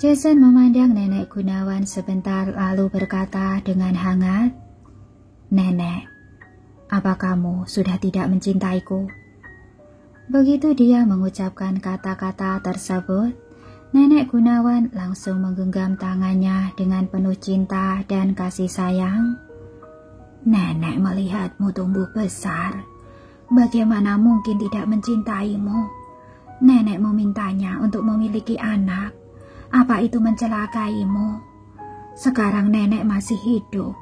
Jason memandang Nenek Gunawan sebentar lalu berkata dengan hangat, "Nenek, apa kamu sudah tidak mencintaiku?" Begitu dia mengucapkan kata-kata tersebut, Nenek Gunawan langsung menggenggam tangannya dengan penuh cinta dan kasih sayang. "Nenek melihatmu tumbuh besar. Bagaimana mungkin tidak mencintaimu? Nenek memintanya untuk memiliki anak. Apa itu mencelakaimu? Sekarang nenek masih hidup,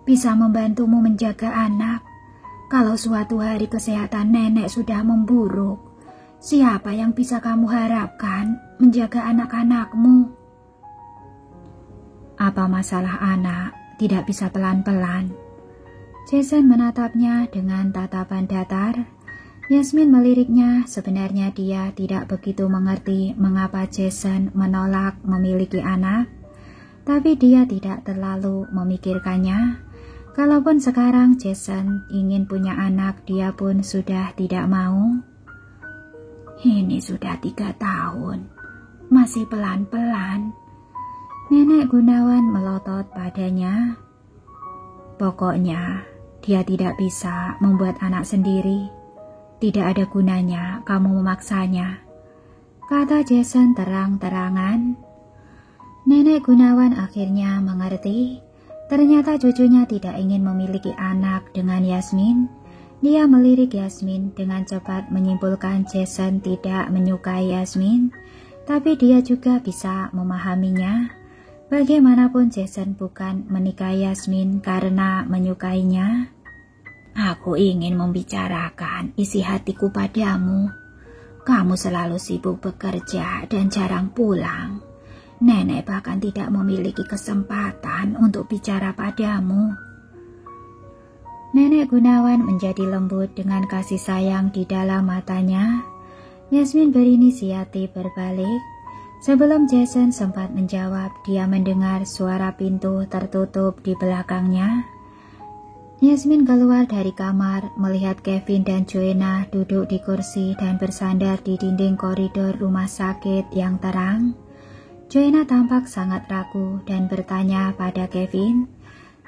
bisa membantumu menjaga anak. Kalau suatu hari kesehatan nenek sudah memburuk, siapa yang bisa kamu harapkan menjaga anak-anakmu?" "Apa masalah anak tidak bisa pelan-pelan?" Jason menatapnya dengan tatapan datar. Yasmin meliriknya, sebenarnya dia tidak begitu mengerti mengapa Jason menolak memiliki anak, tapi dia tidak terlalu memikirkannya. Kalaupun sekarang Jason ingin punya anak, dia pun sudah tidak mau. "Ini sudah 3 tahun, masih pelan-pelan." Nenek Gunawan melotot padanya. "Pokoknya dia tidak bisa membuat anak sendiri. Tidak ada gunanya kamu memaksanya," kata Jason terang-terangan. Nenek Gunawan akhirnya mengerti. Ternyata cucunya tidak ingin memiliki anak dengan Yasmin. Dia melirik Yasmin dengan cepat menyimpulkan Jason tidak menyukai Yasmin, tapi dia juga bisa memahaminya. Bagaimanapun Jason bukan menikahi Yasmin karena menyukainya. "Aku ingin membicarakan isi hatiku padamu. Kamu selalu sibuk bekerja dan jarang pulang. Nenek bahkan tidak memiliki kesempatan untuk bicara padamu." Nenek Gunawan menjadi lembut dengan kasih sayang di dalam matanya. Yasmin berinisiatif berbalik. Sebelum Jason sempat menjawab, dia mendengar suara pintu tertutup di belakangnya. Yasmin keluar dari kamar, melihat Kevin dan Joanna duduk di kursi dan bersandar di dinding koridor rumah sakit yang terang. Joanna tampak sangat ragu dan bertanya pada Kevin,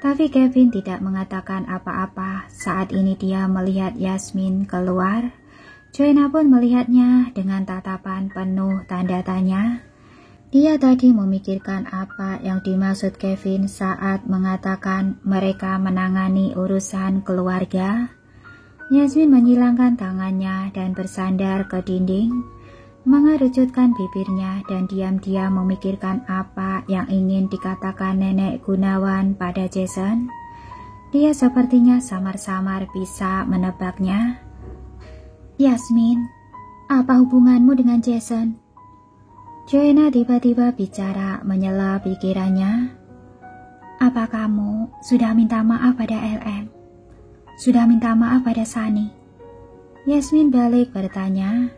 tapi Kevin tidak mengatakan apa-apa. Saat ini dia melihat Yasmin keluar. Joanna pun melihatnya dengan tatapan penuh tanda tanya. Dia tadi memikirkan apa yang dimaksud Kevin saat mengatakan mereka menangani urusan keluarga. Yasmin menyilangkan tangannya dan bersandar ke dinding, mengerucutkan bibirnya dan diam-diam memikirkan apa yang ingin dikatakan Nenek Gunawan pada Jason. Dia sepertinya samar-samar bisa menebaknya. "Yasmin, apa hubunganmu dengan Jason?" Joanna tiba-tiba bicara menyela pikirannya. "Apa kamu sudah minta maaf pada LM? Sudah minta maaf pada Sunny?" Yasmin balik bertanya.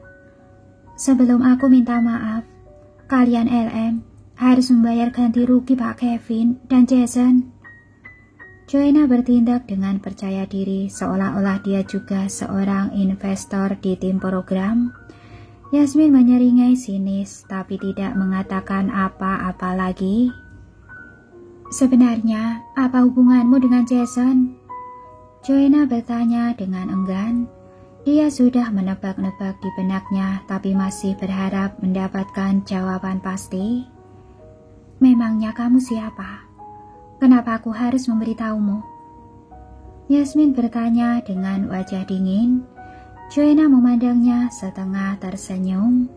"Sebelum aku minta maaf, kalian LM harus membayar ganti rugi Pak Kevin dan Jason." Joanna bertindak dengan percaya diri seolah-olah dia juga seorang investor di tim program. Yasmin menyeringai sinis tapi tidak mengatakan apa-apa lagi. "Sebenarnya apa hubunganmu dengan Jason?" Joanna bertanya dengan enggan. Dia sudah menebak-nebak di benaknya tapi masih berharap mendapatkan jawaban pasti. "Memangnya kamu siapa? Kenapa aku harus memberitahumu?" Yasmin bertanya dengan wajah dingin. Joanna memandangnya setengah tersenyum.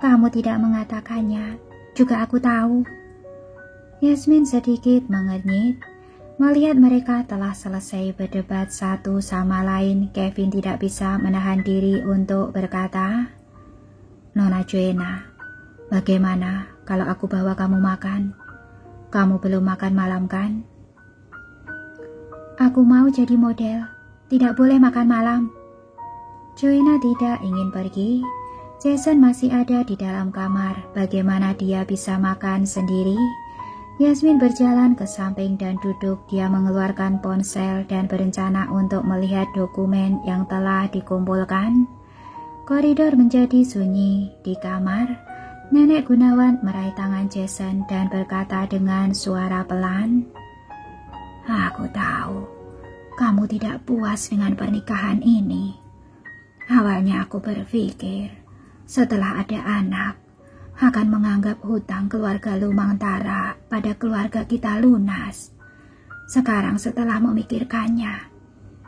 "Kamu tidak mengatakannya, juga aku tahu." Yasmin sedikit mengernyit. Melihat mereka telah selesai berdebat satu sama lain, Kevin tidak bisa menahan diri untuk berkata, "Nona Joanna, bagaimana kalau aku bawa kamu makan? Kamu belum makan malam kan?" "Aku mau jadi model, tidak boleh makan malam." Joanna tidak ingin pergi. Jason masih ada di dalam kamar. Bagaimana dia bisa makan sendiri? Yasmin berjalan ke samping dan duduk. Dia mengeluarkan ponsel dan berencana untuk melihat dokumen yang telah dikumpulkan. Koridor menjadi sunyi di kamar. Nenek Gunawan meraih tangan Jason dan berkata dengan suara pelan, "Aku tahu kamu tidak puas dengan pernikahan ini. Awalnya aku berpikir setelah ada anak akan menganggap hutang keluarga Lumangtara pada keluarga kita lunas. Sekarang setelah memikirkannya,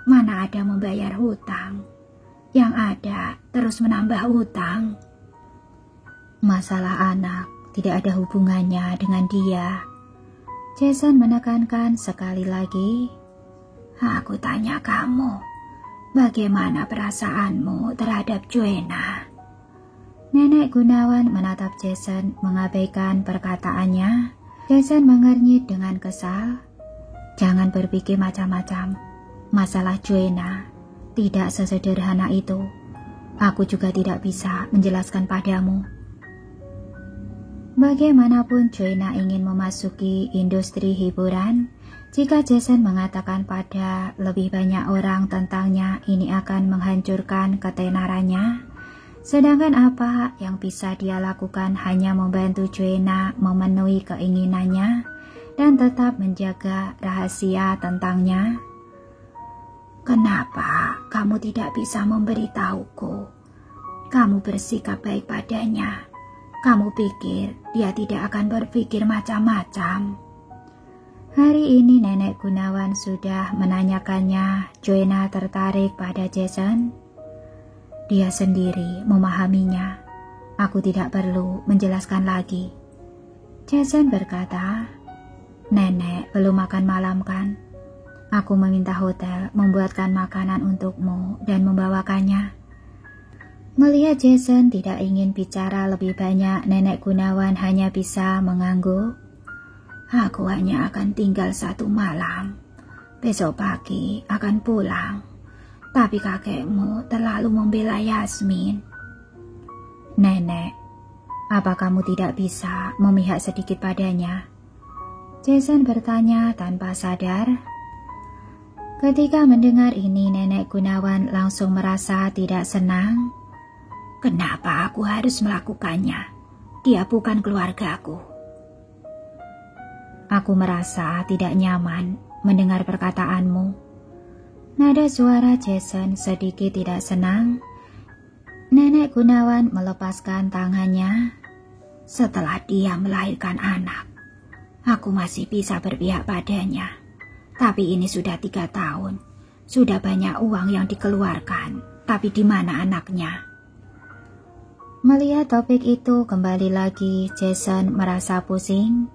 mana ada membayar hutang, yang ada terus menambah hutang. Masalah anak tidak ada hubungannya dengan dia." Jason menekankan sekali lagi, "Aku tanya kamu, bagaimana perasaanmu terhadap Joanna?" Nenek Gunawan menatap Jason mengabaikan perkataannya. Jason mengernyit dengan kesal, "Jangan berpikir macam-macam. Masalah Joanna tidak sesederhana itu. Aku juga tidak bisa menjelaskan padamu. Bagaimanapun Joanna ingin memasuki industri hiburan, jika Jason mengatakan pada lebih banyak orang tentangnya, ini akan menghancurkan ketenarannya. Sedangkan apa yang bisa dia lakukan hanya membantu Joanna memenuhi keinginannya dan tetap menjaga rahasia tentangnya. "Kenapa kamu tidak bisa memberitahuku? Kamu bersikap baik padanya. Kamu pikir dia tidak akan berpikir macam-macam?" Hari ini Nenek Gunawan sudah menanyakannya. Joanna tertarik pada Jason. "Dia sendiri memahaminya. Aku tidak perlu menjelaskan lagi." Jason berkata, "Nenek belum makan malam kan? Aku meminta hotel membuatkan makanan untukmu dan membawakannya." Melihat Jason tidak ingin bicara lebih banyak, Nenek Gunawan hanya bisa mengangguk. "Aku hanya akan tinggal 1 malam. Besok pagi akan pulang. Tapi kakekmu terlalu membela Yasmin." "Nenek, apa kamu tidak bisa memihak sedikit padanya?" Jason bertanya tanpa sadar. Ketika mendengar ini, Nenek Gunawan langsung merasa tidak senang. "Kenapa aku harus melakukannya? Dia bukan keluargaku." "Aku merasa tidak nyaman mendengar perkataanmu." Nada suara Jason sedikit tidak senang. Nenek Gunawan melepaskan tangannya. "Setelah dia melahirkan anak, aku masih bisa berpihak padanya. Tapi ini sudah 3 tahun. Sudah banyak uang yang dikeluarkan. Tapi di mana anaknya?" Melihat topik itu kembali lagi, Jason merasa pusing.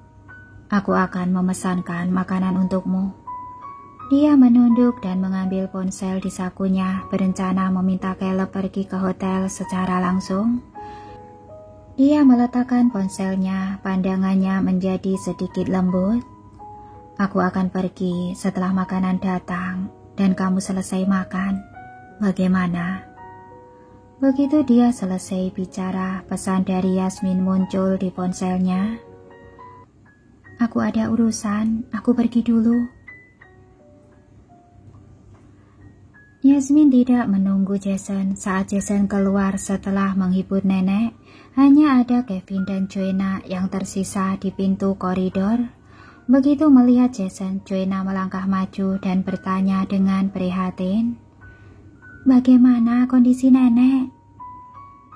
"Aku akan memesankan makanan untukmu." Dia menunduk dan mengambil ponsel di sakunya, berencana meminta Caleb pergi ke hotel secara langsung. Dia meletakkan ponselnya, pandangannya menjadi sedikit lembut. "Aku akan pergi setelah makanan datang dan kamu selesai makan. Bagaimana?" Begitu dia selesai bicara, pesan dari Yasmin muncul di ponselnya. "Aku ada urusan, aku pergi dulu." Yasmin tidak menunggu Jason. Saat Jason keluar setelah menghibur nenek, hanya ada Kevin dan Joanna yang tersisa di pintu koridor. Begitu melihat Jason, Joanna melangkah maju dan bertanya dengan prihatin, "Bagaimana kondisi nenek?"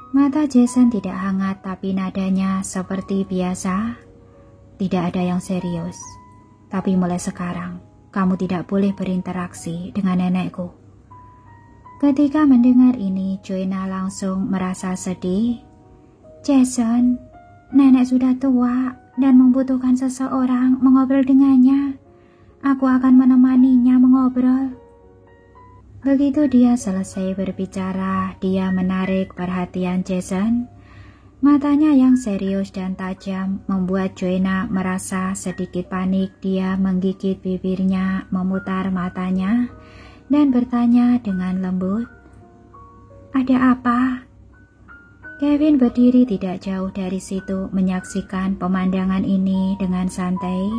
Mata Jason tidak hangat, tapi nadanya seperti biasa. "Tidak ada yang serius. Tapi mulai sekarang, kamu tidak boleh berinteraksi dengan nenekku." Ketika mendengar ini, Joanna langsung merasa sedih. "Jason, nenek sudah tua dan membutuhkan seseorang mengobrol dengannya. Aku akan menemaninya mengobrol." Begitu dia selesai berbicara, dia menarik perhatian Jason. Matanya yang serius dan tajam membuat Joanna merasa sedikit panik. Dia menggigit bibirnya, memutar matanya, dan bertanya dengan lembut, "Ada apa?" Kevin berdiri tidak jauh dari situ, menyaksikan pemandangan ini dengan santai.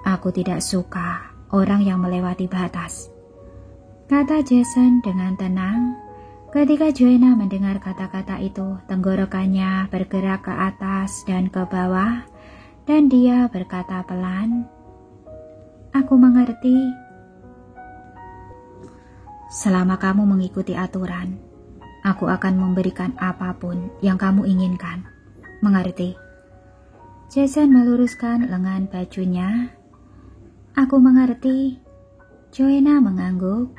"Aku tidak suka orang yang melewati batas," kata Jason dengan tenang. Ketika Joanna mendengar kata-kata itu, tenggorokannya bergerak ke atas dan ke bawah, dan dia berkata pelan, "Aku mengerti. Selama kamu mengikuti aturan, aku akan memberikan apapun yang kamu inginkan. Mengerti?" Jason meluruskan lengan bajunya. "Aku mengerti." Joanna mengangguk.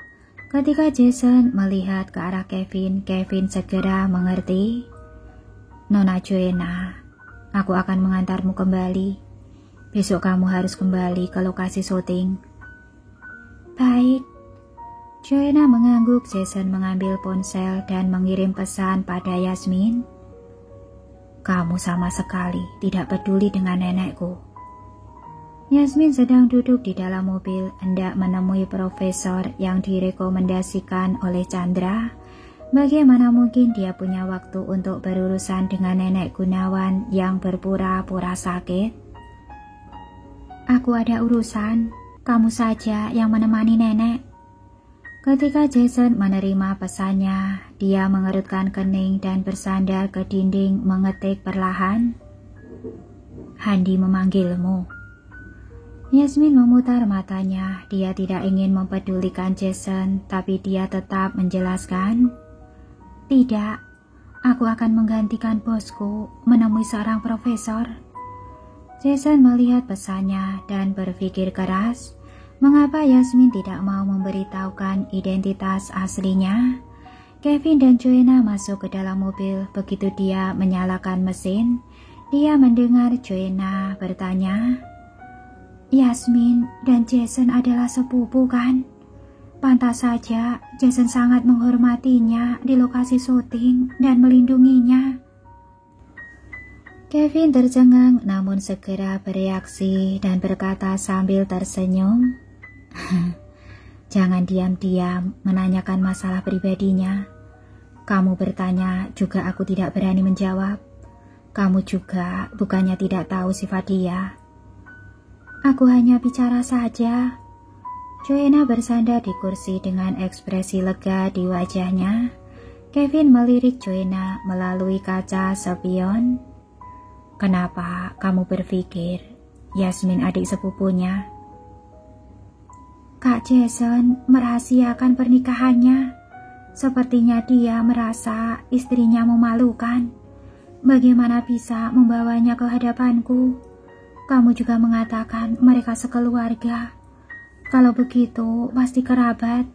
Ketika Jason melihat ke arah Kevin, Kevin segera mengerti. "Nona Joanna, aku akan mengantarmu kembali. Besok kamu harus kembali ke lokasi syuting." "Baik." Joanna mengangguk. Jason mengambil ponsel dan mengirim pesan pada Yasmin. "Kamu sama sekali tidak peduli dengan nenekku." Yasmin sedang duduk di dalam mobil hendak menemui profesor yang direkomendasikan oleh Chandra. Bagaimana mungkin dia punya waktu untuk berurusan dengan nenek Gunawan yang berpura-pura sakit? "Aku ada urusan, kamu saja yang menemani nenek." Ketika Jason menerima pesannya, dia mengerutkan kening dan bersandar ke dinding mengetik perlahan, "Handi memanggilmu." Yasmin memutar matanya. Dia tidak ingin mempedulikan Jason, tapi dia tetap menjelaskan, "Tidak, aku akan menggantikan bosku menemui seorang profesor." Jason melihat pesannya dan berpikir keras, mengapa Yasmin tidak mau memberitahukan identitas aslinya. Kevin dan Joanna masuk ke dalam mobil. Begitu dia menyalakan mesin, dia mendengar Joanna bertanya, "Yasmin dan Jason adalah sepupu kan? Pantas saja Jason sangat menghormatinya di lokasi syuting dan melindunginya." Kevin tercengang namun segera bereaksi dan berkata sambil tersenyum, "Jangan diam-diam menanyakan masalah pribadinya. Kamu bertanya juga aku tidak berani menjawab. Kamu juga bukannya tidak tahu sifat dia." "Aku hanya bicara saja." Joanna bersandar di kursi dengan ekspresi lega di wajahnya. Kevin melirik Joanna melalui kaca spion. "Kenapa kamu berpikir Yasmin adik sepupunya?" "Kak Jason merahasiakan pernikahannya. Sepertinya dia merasa istrinya memalukan. Bagaimana bisa membawanya ke hadapanku? Kamu juga mengatakan mereka sekeluarga. Kalau begitu, pasti kerabat."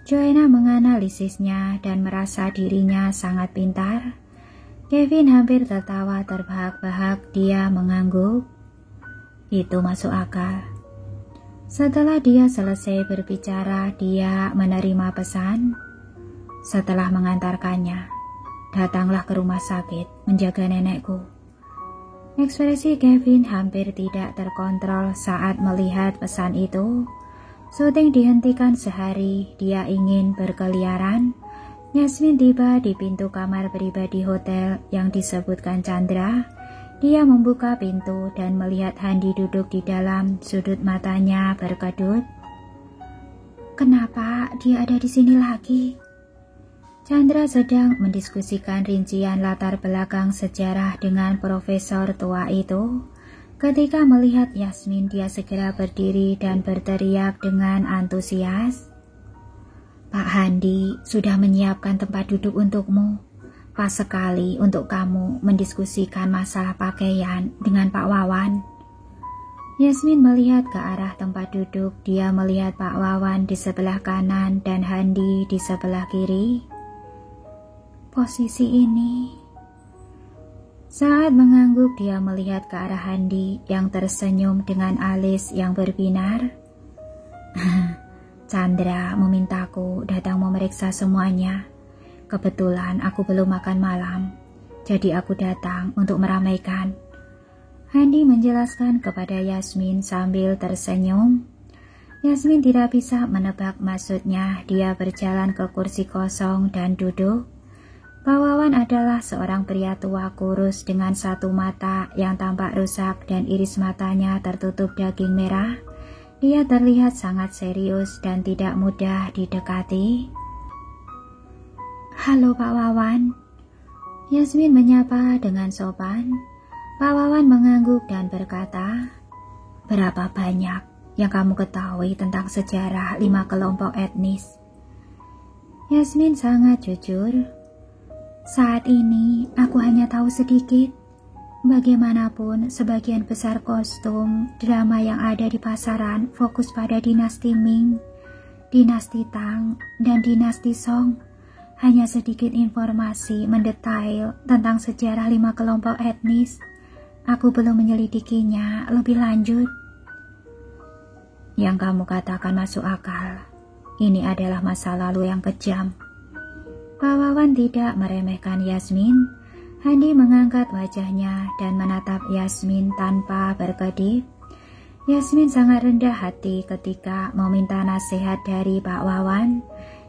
Joanna menganalisisnya dan merasa dirinya sangat pintar. Kevin hampir tertawa terbahak-bahak. Dia mengangguk. "Itu masuk akal." Setelah dia selesai berbicara, dia menerima pesan. "Setelah mengantarkannya, datanglah ke rumah sakit menjaga nenekku." Ekspresi Kevin hampir tidak terkontrol saat melihat pesan itu. Syuting dihentikan sehari, dia ingin berkeliaran. Yasmin tiba di pintu kamar pribadi hotel yang disebutkan Chandra. Dia membuka pintu dan melihat Handi duduk di dalam. Sudut matanya berkedut. "Kenapa dia ada di sini lagi?" Chandra sedang mendiskusikan rincian latar belakang sejarah dengan profesor tua itu. Ketika melihat Yasmin, dia segera berdiri dan berteriak dengan antusias, "Pak Handi sudah menyiapkan tempat duduk untukmu. Pas sekali untuk kamu mendiskusikan masalah pakaian dengan Pak Wawan." Yasmin melihat ke arah tempat duduk. Dia melihat Pak Wawan di sebelah kanan dan Handi di sebelah kiri. Posisi ini. Saat mengangguk, dia melihat ke arah Handi yang tersenyum dengan alis yang berbinar. "Chandra memintaku datang memeriksa semuanya. Kebetulan aku belum makan malam, jadi aku datang untuk meramaikan." Handi menjelaskan kepada Yasmin sambil tersenyum. Yasmin tidak bisa menebak maksudnya. Dia berjalan ke kursi kosong dan duduk. Pak Wawan adalah seorang pria tua kurus dengan satu mata yang tampak rusak dan iris matanya tertutup daging merah. Dia terlihat sangat serius dan tidak mudah didekati. Halo Pak Wawan. Yasmin menyapa dengan sopan. Pak Wawan mengangguk dan berkata, berapa banyak yang kamu ketahui tentang sejarah 5 kelompok etnis? Yasmin sangat jujur. Saat ini aku hanya tahu sedikit. Bagaimanapun sebagian besar kostum drama yang ada di pasaran fokus pada dinasti Ming, dinasti Tang, dan dinasti Song. Hanya sedikit informasi mendetail tentang sejarah 5 kelompok etnis. Aku belum menyelidikinya lebih lanjut. Yang kamu katakan masuk akal. Ini adalah masa lalu yang kejam. Pak Wawan tidak meremehkan Yasmin. Handi mengangkat wajahnya dan menatap Yasmin tanpa berkedip. Yasmin sangat rendah hati ketika meminta nasihat dari Pak Wawan.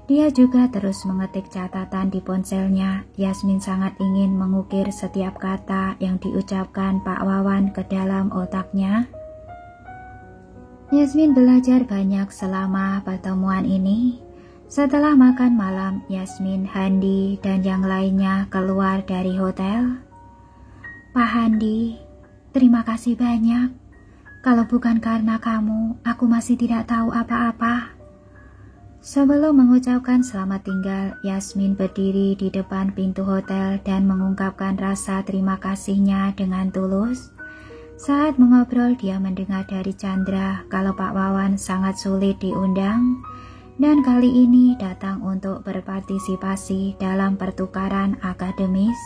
Dia juga terus mengetik catatan di ponselnya. Yasmin sangat ingin mengukir setiap kata yang diucapkan Pak Wawan ke dalam otaknya. Yasmin belajar banyak selama pertemuan ini. Setelah makan malam, Yasmin, Handi, dan yang lainnya keluar dari hotel. Pak Handi, terima kasih banyak. Kalau bukan karena kamu, aku masih tidak tahu apa-apa. Sebelum mengucapkan selamat tinggal, Yasmin berdiri di depan pintu hotel dan mengungkapkan rasa terima kasihnya dengan tulus. Saat mengobrol, dia mendengar dari Chandra kalau Pak Wawan sangat sulit diundang dan kali ini datang untuk berpartisipasi dalam pertukaran akademis.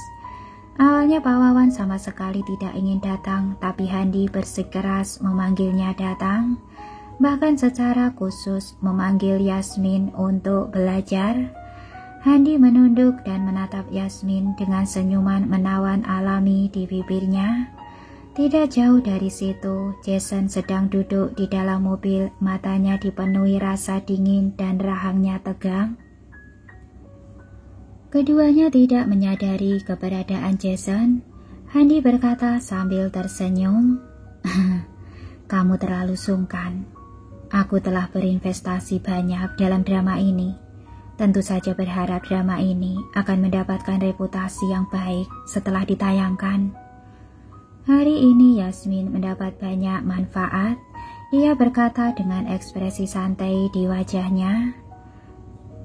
Awalnya Pak Wawan sama sekali tidak ingin datang, tapi Handi bersikeras memanggilnya datang. Bahkan secara khusus memanggil Yasmin untuk belajar. Handi menunduk dan menatap Yasmin dengan senyuman menawan alami di bibirnya. Tidak jauh dari situ, Jason sedang duduk di dalam mobil, matanya dipenuhi rasa dingin dan rahangnya tegang. Keduanya tidak menyadari keberadaan Jason. Handi berkata sambil tersenyum, "Kamu terlalu sungkan. Aku telah berinvestasi banyak dalam drama ini. Tentu saja berharap drama ini akan mendapatkan reputasi yang baik setelah ditayangkan." Hari ini Yasmin mendapat banyak manfaat. Dia berkata dengan ekspresi santai di wajahnya,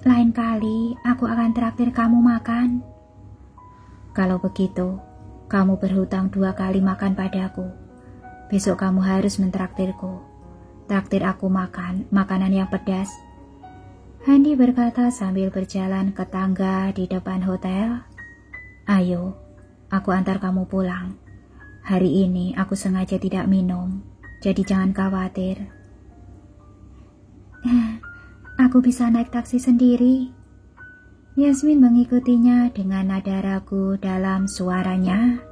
"Lain kali aku akan traktir kamu makan." "Kalau begitu, kamu berhutang 2 kali makan padaku. Besok kamu harus mentraktirku. Traktir aku makan makanan yang pedas." Handi berkata sambil berjalan ke tangga di depan hotel. "Ayo, aku antar kamu pulang. Hari ini aku sengaja tidak minum, jadi jangan khawatir." "Aku bisa naik taksi sendiri." Yasmin mengikutinya dengan nada ragu dalam suaranya.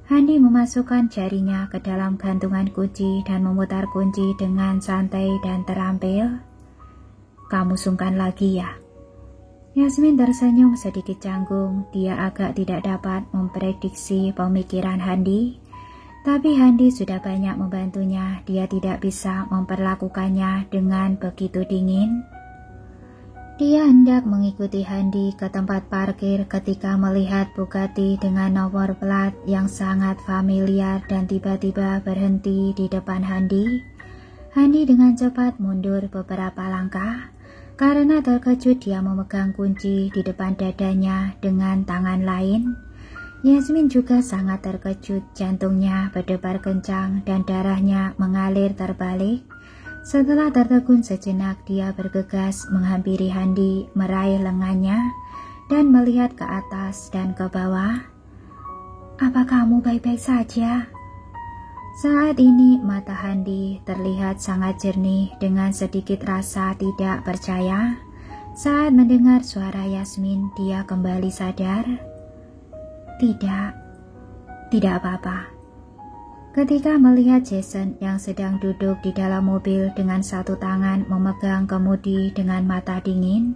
Handi memasukkan jarinya ke dalam gantungan kunci dan memutar kunci dengan santai dan terampil. "Kamu sungkan lagi ya?" Yasmin tersenyum sedikit canggung. Dia agak tidak dapat memprediksi pemikiran Handi. Tapi Handi sudah banyak membantunya. Dia tidak bisa memperlakukannya dengan begitu dingin. Dia hendak mengikuti Handi ke tempat parkir ketika melihat Bugatti dengan nomor plat yang sangat familiar dan tiba-tiba berhenti di depan Handi. Handi dengan cepat mundur beberapa langkah. Karena terkejut, dia memegang kunci di depan dadanya dengan tangan lain. Yasmin juga sangat terkejut, jantungnya berdebar kencang dan darahnya mengalir terbalik. Setelah tertegun sejenak, dia bergegas menghampiri Handi, meraih lengannya dan melihat ke atas dan ke bawah. "Apa kamu baik-baik saja?" Saat ini mata Handi terlihat sangat jernih dengan sedikit rasa tidak percaya. Saat mendengar suara Yasmin, dia kembali sadar. Tidak apa-apa." Ketika melihat Jason yang sedang duduk di dalam mobil dengan satu tangan memegang kemudi dengan mata dingin,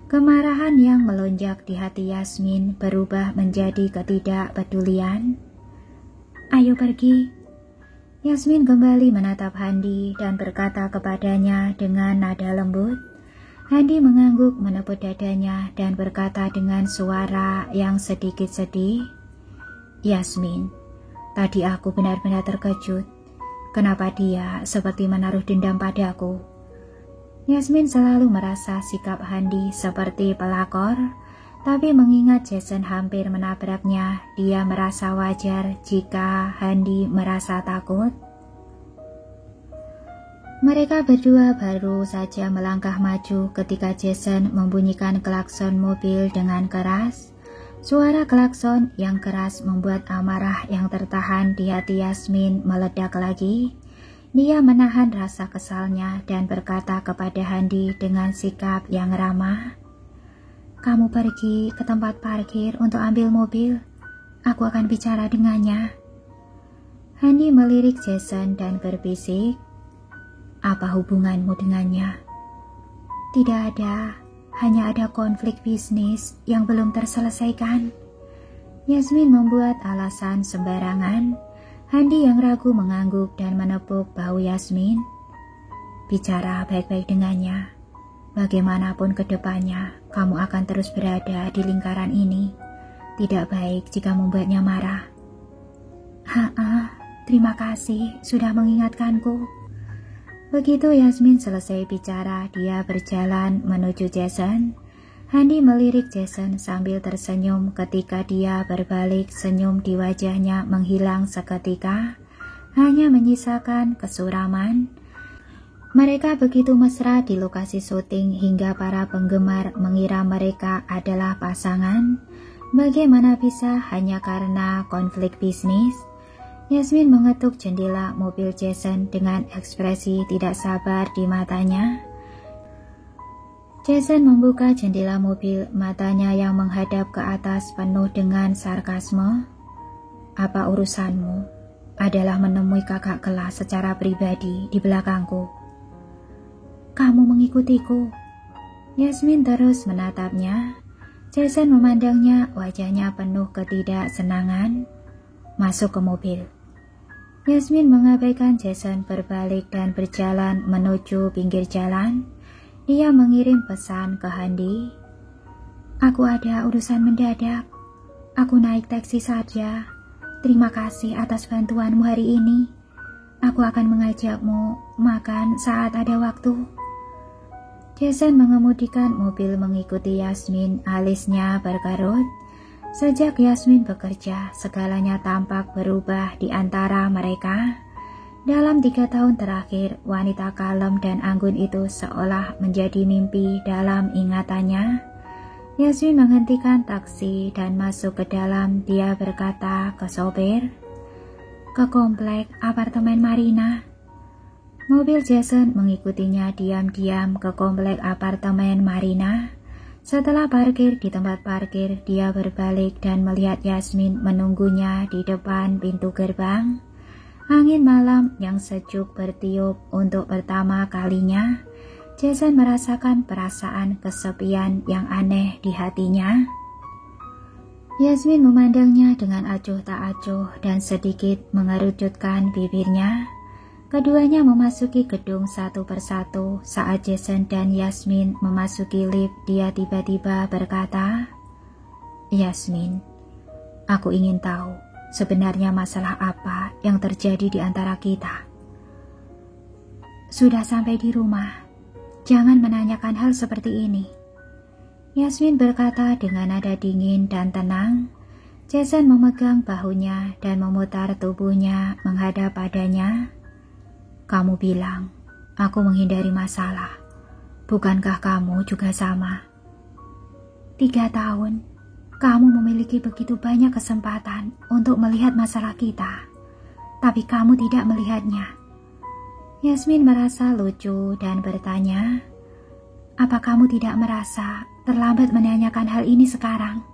kemarahan yang melonjak di hati Yasmin berubah menjadi ketidakpedulian. "Ayo pergi." Yasmin kembali menatap Handi dan berkata kepadanya dengan nada lembut. Handi mengangguk menepuk dadanya dan berkata dengan suara yang sedikit sedih, "Yasmin, tadi aku benar-benar terkejut. Kenapa dia seperti menaruh dendam padaku?" Yasmin selalu merasa sikap Handi seperti pelakor, tapi mengingat Jason hampir menabraknya, dia merasa wajar jika Handi merasa takut. Mereka berdua baru saja melangkah maju ketika Jason membunyikan klakson mobil dengan keras. Suara klakson yang keras membuat amarah yang tertahan di hati Yasmin meledak lagi. Dia menahan rasa kesalnya dan berkata kepada Handi dengan sikap yang ramah, "Kamu pergi ke tempat parkir untuk ambil mobil. Aku akan bicara dengannya." Handi melirik Jason dan berbisik, "Apa hubunganmu dengannya?" "Tidak ada, hanya ada konflik bisnis yang belum terselesaikan." Yasmin membuat alasan sembarangan. Handi yang ragu mengangguk dan menepuk bahu Yasmin. "Bicara baik-baik dengannya. Bagaimanapun ke depannya, kamu akan terus berada di lingkaran ini. Tidak baik jika membuatnya marah." Terima kasih sudah mengingatkanku." Begitu Yasmin selesai bicara, dia berjalan menuju Jason. Handi melirik Jason sambil tersenyum. Ketika dia berbalik, senyum di wajahnya menghilang seketika, hanya menyisakan kesuraman. Mereka begitu mesra di lokasi syuting hingga para penggemar mengira mereka adalah pasangan. Bagaimana bisa hanya karena konflik bisnis? Yasmin mengetuk jendela mobil Jason dengan ekspresi tidak sabar di matanya. Jason membuka jendela mobil, matanya yang menghadap ke atas penuh dengan sarkasme. "Apa urusanmu? Adalah menemui kakak kelas secara pribadi di belakangku." "Kamu mengikutiku?" Yasmin terus menatapnya. Jason memandangnya, wajahnya penuh ketidaksenangan. "Masuk ke mobil." Yasmin mengabaikan Jason, berbalik dan berjalan menuju pinggir jalan. Dia mengirim pesan ke Handi, "Aku ada urusan mendadak. Aku naik taksi saja. Terima kasih atas bantuanmu hari ini. Aku akan mengajakmu makan saat ada waktu." Jason mengemudikan mobil mengikuti Yasmin, alisnya berkerut. Sejak Yasmin bekerja, segalanya tampak berubah di antara mereka. Dalam 3 tahun terakhir, wanita kalem dan anggun itu seolah menjadi mimpi dalam ingatannya. Yasmin menghentikan taksi dan masuk ke dalam. Dia berkata ke sopir, "Ke komplek apartemen Marina." Mobil Jason mengikutinya diam-diam ke komplek apartemen Marina. Setelah parkir di tempat parkir, dia berbalik dan melihat Yasmin menunggunya di depan pintu gerbang. Angin malam yang sejuk bertiup untuk pertama kalinya. Jason merasakan perasaan kesepian yang aneh di hatinya. Yasmin memandangnya dengan acuh tak acuh dan sedikit mengerucutkan bibirnya. Keduanya memasuki gedung satu persatu. Saat Jason dan Yasmin memasuki lift, dia tiba-tiba berkata, "Yasmin, aku ingin tahu sebenarnya masalah apa yang terjadi di antara kita." "Sudah sampai di rumah. Jangan menanyakan hal seperti ini." Yasmin berkata dengan nada dingin dan tenang. Jason memegang bahunya dan memutar tubuhnya menghadap padanya. "Kamu bilang aku menghindari masalah. Bukankah kamu juga sama? 3 tahun, kamu memiliki begitu banyak kesempatan untuk melihat masalah kita, tapi kamu tidak melihatnya." Yasmin merasa lucu dan bertanya, "Apa kamu tidak merasa terlambat menanyakan hal ini sekarang?"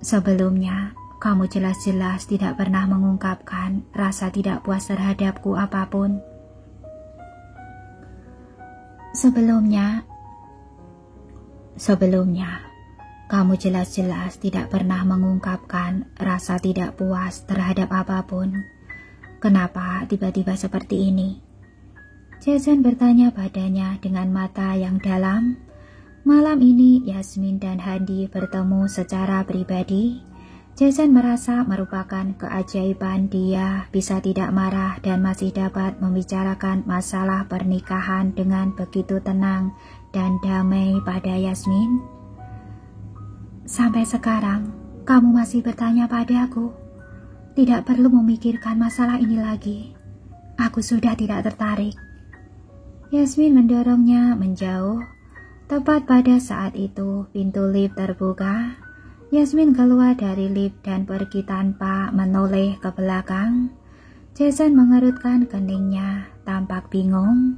"Sebelumnya, kamu jelas-jelas tidak pernah mengungkapkan rasa tidak puas terhadapku apapun." Sebelumnya, kamu jelas-jelas tidak pernah mengungkapkan rasa tidak puas terhadap apapun. Kenapa tiba-tiba seperti ini? Jason bertanya padanya dengan mata yang dalam. Malam ini Yasmin dan Handi bertemu secara pribadi. Jason merasa merupakan keajaiban dia bisa tidak marah dan masih dapat membicarakan masalah pernikahan dengan begitu tenang dan damai pada Yasmin. Sampai sekarang, kamu masih bertanya padaku. Tidak perlu memikirkan masalah ini lagi. Aku sudah tidak tertarik. Yasmin mendorongnya menjauh. Tepat pada saat itu, pintu lift terbuka. Yasmin keluar dari lift dan pergi tanpa menoleh ke belakang. Jason mengerutkan keningnya, tampak bingung.